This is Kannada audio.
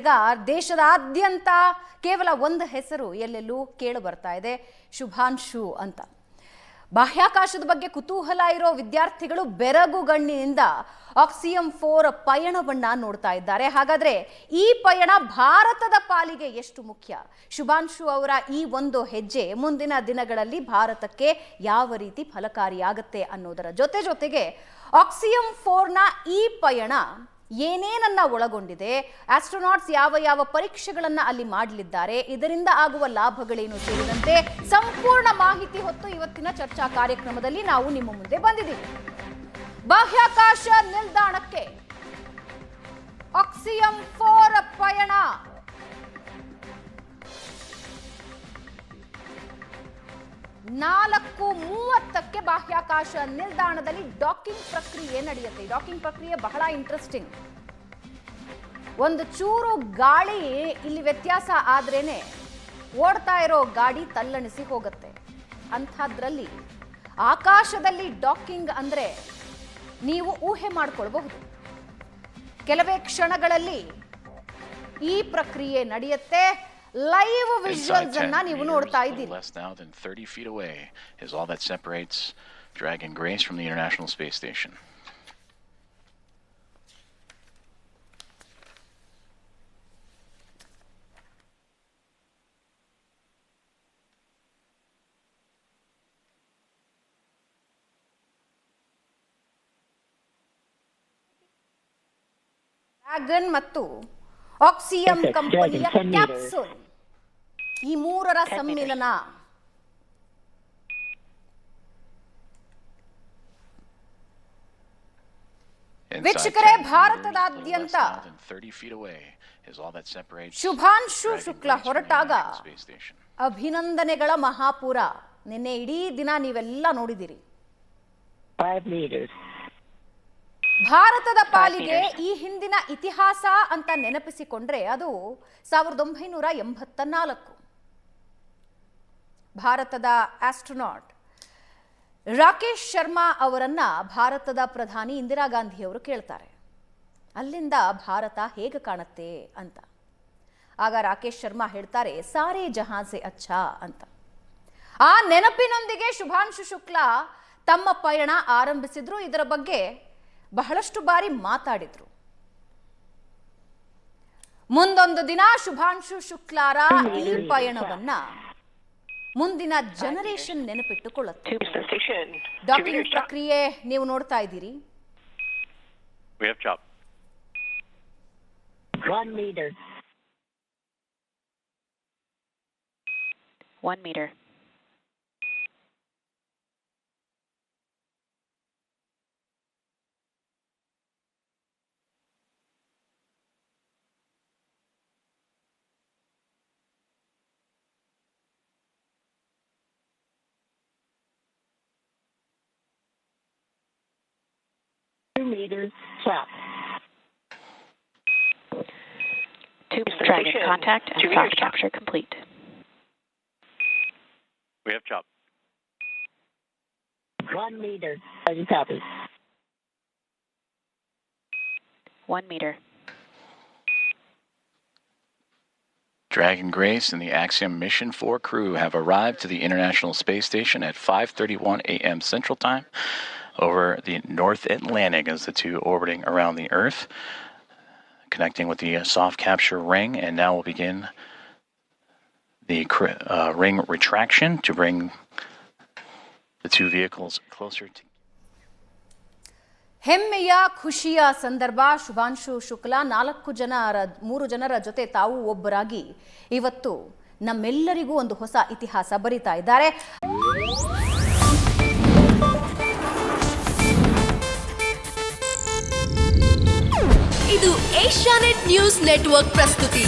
ಈಗ ದೇಶದಾದ್ಯಂತ ಕೇವಲ ಒಂದು ಹೆಸರು ಎಲ್ಲೆಲ್ಲೂ ಕೇಳಿ ಬರ್ತಾ ಇದೆ, ಶುಭಾಂಶು ಅಂತ. ಬಾಹ್ಯಾಕಾಶದ ಬಗ್ಗೆ ಕುತೂಹಲ ಇರೋ ವಿದ್ಯಾರ್ಥಿಗಳು ಬೆರಗುಗಣ್ಣಿನಿಂದ ಆಕ್ಸಿಯಂ 4 ಪಯಣವನ್ನ ನೋಡ್ತಾ ಇದ್ದಾರೆ. ಹಾಗಾದ್ರೆ ಈ ಪಯಣ ಭಾರತದ ಪಾಲಿಗೆ ಎಷ್ಟು ಮುಖ್ಯ? ಶುಭಾಂಶು ಅವರ ಈ ಒಂದು ಹೆಜ್ಜೆ ಮುಂದಿನ ದಿನಗಳಲ್ಲಿ ಭಾರತಕ್ಕೆ ಯಾವ ರೀತಿ ಫಲಕಾರಿಯಾಗುತ್ತೆ ಅನ್ನೋದರ ಜೊತೆಗೆ ಆಕ್ಸಿಯಂ 4ನ ಈ ಪಯಣ ಏನೇನನ್ನ ಒಳಗೊಂಡಿದೆ, ಆಸ್ಟ್ರೋನಾಟ್ಸ್ ಯಾವ ಪರೀಕ್ಷೆಗಳನ್ನ ಅಲ್ಲಿ ಮಾಡಲಿದ್ದಾರೆ, ಇದರಿಂದ ಆಗುವ ಲಾಭಗಳೇನು ಸೇರಿದಂತೆ ಸಂಪೂರ್ಣ ಮಾಹಿತಿ ಹೊತ್ತು ಇವತ್ತಿನ ಚರ್ಚಾ ಕಾರ್ಯಕ್ರಮದಲ್ಲಿ ನಾವು ನಿಮ್ಮ ಮುಂದೆ ಬಂದಿದ್ದೀವಿ. ಬಾಹ್ಯಾಕಾಶ ನಿಲ್ದಾಣಕ್ಕೆ ಆಕ್ಸಿಯಂ 4 ಪಯಣ. ನಾಲ್ಕು 30ಕ್ಕೆ ಬಾಹ್ಯಾಕಾಶ ನಿಲ್ದಾಣದಲ್ಲಿ ಡಾಕಿಂಗ್ ಪ್ರಕ್ರಿಯೆ ನಡೆಯುತ್ತೆ. ಡಾಕಿಂಗ್ ಪ್ರಕ್ರಿಯೆ ಬಹಳ ಇಂಟ್ರೆಸ್ಟಿಂಗ್. ಒಂದು ಚೂರು ಗಾಳಿ ಇಲ್ಲಿ ವ್ಯತ್ಯಾಸ ಆದ್ರೇನೆ ಓಡ್ತಾ ಇರೋ ಗಾಡಿ ತಲ್ಲಣಿಸಿ ಹೋಗುತ್ತೆ. ಅಂಥದ್ರಲ್ಲಿ ಆಕಾಶದಲ್ಲಿ ಡಾಕಿಂಗ್ ಅಂದ್ರೆ ನೀವು ಊಹೆ ಮಾಡ್ಕೊಳ್ಬಹುದು. ಕೆಲವೇ ಕ್ಷಣಗಳಲ್ಲಿ ಈ ಪ್ರಕ್ರಿಯೆ ನಡೆಯುತ್ತೆ. ಲೈವ್ ವಿಜುವಲ್ಸ್ ಅನ್ನ ನೀವು ನೋಡ್ತಾ ಇದ್ದೀರಿ. Less now than 30 feet away is all that separates Dragon Grace from the International Space Station. Dragon ಮತ್ತು ಆಕ್ಸಿಯಂ ಕಂಪನಿಯ ಕ್ಯಾಪ್ಸೂಲ್, ಈ ಮೂರರ ಸಮ್ಮಿಲನ. ವೀಕ್ಷಕರೇ, ಭಾರತದಾದ್ಯಂತ ಶುಭಾಂಶು ಶುಕ್ಲಾ ಹೊರಟಾಗ ಅಭಿನಂದನೆಗಳ ಮಹಾಪೂರ. ನಿನ್ನೆ ಇಡೀ ದಿನ ನೀವೆಲ್ಲ ನೋಡಿದಿರಿ. ಭಾರತದ ಪಾಲಿಗೆ ಈ ಹಿಂದಿನ ಇತಿಹಾಸ ಅಂತ ನೆನಪಿಸಿಕೊಂಡ್ರೆ ಅದು 1984. ಭಾರತದ ಆಸ್ಟ್ರೋನಾಟ್ ರಾಕೇಶ್ ಶರ್ಮಾ ಅವರನ್ನ ಭಾರತದ ಪ್ರಧಾನಿ ಇಂದಿರಾ ಗಾಂಧಿ ಅವರು ಕೇಳ್ತಾರೆ, ಅಲ್ಲಿಂದ ಭಾರತ ಹೇಗೆ ಕಾಣುತ್ತೆ ಅಂತ. ಆಗ ರಾಕೇಶ್ ಶರ್ಮಾ ಹೇಳ್ತಾರೆ, ಸಾರೇ ಜಹಾಂ ಸೆ ಅಚ್ಚಾ ಅಂತ. ಆ ನೆನಪಿನೊಂದಿಗೆ ಶುಭಾಂಶು ಶುಕ್ಲಾ ತಮ್ಮ ಪಯಣ ಆರಂಭಿಸಿದ್ರು. ಇದರ ಬಗ್ಗೆ ಬಹಳಷ್ಟು ಬಾರಿ ಮಾತಾಡಿದ್ರು. ಮುಂದೊಂದು ದಿನ ಶುಭಾಂಶು ಶುಕ್ಲಾರ ಈ ಪಯಣವನ್ನ ಮುಂದಿನ ಜನರೇಷನ್ ನೆನಪಿಟ್ಟುಕೊಳ್ಳುತ್ತೆ. ಡಾಕಿಂಗ್ ಪ್ರಕ್ರಿಯೆ ನೀವು ನೋಡ್ತಾ ಇದ್ದೀರಿ. 1 meter. 1 meter. 2 meters. Stop. Tube Dragon contact and soft capture complete. We have job. 1 meter. Dragon copy. 1 meter. Dragon Grace and the Axiom Mission 4 crew have arrived to the International Space Station at 5:31 a.m. Central Time over the North Atlantic as the two orbiting around the Earth, connecting with the soft capture ring, and now we'll begin the ring retraction to bring the two vehicles closer together. ಹೆಮ್ಮೆಯ ಖುಷಿಯ ಸಂದರ್ಭ. ಶುಭಾಂಶು ಶುಕ್ಲಾ 3 ಜನರ ಜೊತೆ ತಾವು ಒಬ್ಬರಾಗಿ ಇವತ್ತು ನಮ್ಮೆಲ್ಲರಿಗೂ ಒಂದು ಹೊಸ ಇತಿಹಾಸ ಬರಿತಾ ಇದ್ದಾರೆ. ಇದು ಏಷ್ಯಾನೆಟ್ ನ್ಯೂಸ್ ನೆಟ್ವರ್ಕ್ ಪ್ರಸ್ತುತಿ.